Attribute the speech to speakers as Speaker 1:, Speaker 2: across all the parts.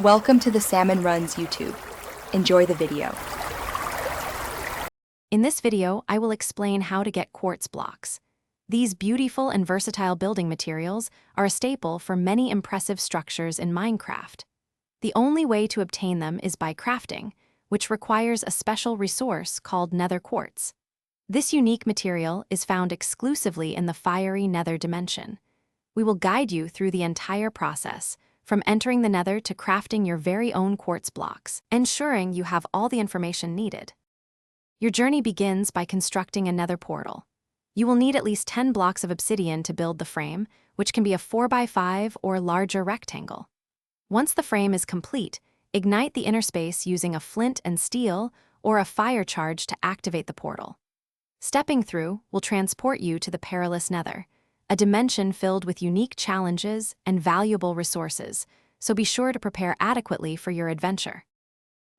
Speaker 1: Welcome to the Salmon Runs YouTube. Enjoy the video.
Speaker 2: In this video, I will explain how to get quartz blocks. These beautiful and versatile building materials are a staple for many impressive structures in Minecraft. The only way to obtain them is by crafting, which requires a special resource called nether quartz. This unique material is found exclusively in the fiery nether dimension. We will guide you through the entire process, from entering the nether to crafting your very own quartz blocks, ensuring you have all the information needed. Your journey begins by constructing a nether portal. You will need at least 10 blocks of obsidian to build the frame, which can be a 4x5 or larger rectangle. Once the frame is complete, ignite the inner space using a flint and steel or a fire charge to activate the portal. Stepping through will transport you to the perilous nether, a dimension filled with unique challenges and valuable resources, so be sure to prepare adequately for your adventure.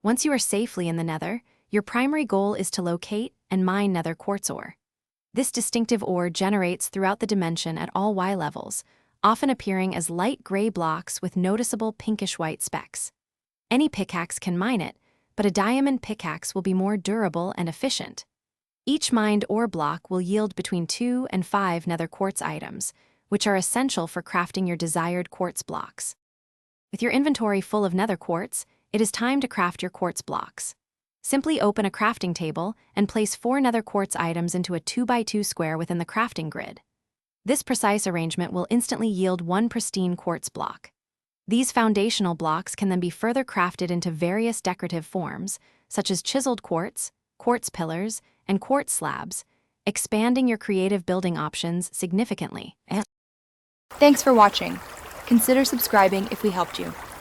Speaker 2: Once you are safely in the nether, your primary goal is to locate and mine nether quartz ore. This distinctive ore generates throughout the dimension at all Y levels, often appearing as light gray blocks with noticeable pinkish-white specks. Any pickaxe can mine it, but a diamond pickaxe will be more durable and efficient. Each mined ore block will yield between 2 and 5 nether quartz items, which are essential for crafting your desired quartz blocks. With your inventory full of nether quartz, it is time to craft your quartz blocks. Simply open a crafting table and place 4 nether quartz items into a 2x2 square within the crafting grid. This precise arrangement will instantly yield 1 pristine quartz block. These foundational blocks can then be further crafted into various decorative forms, such as chiseled quartz pillars, and quartz slabs, expanding your creative building options significantly.
Speaker 1: Thanks for watching. Consider subscribing if we helped you.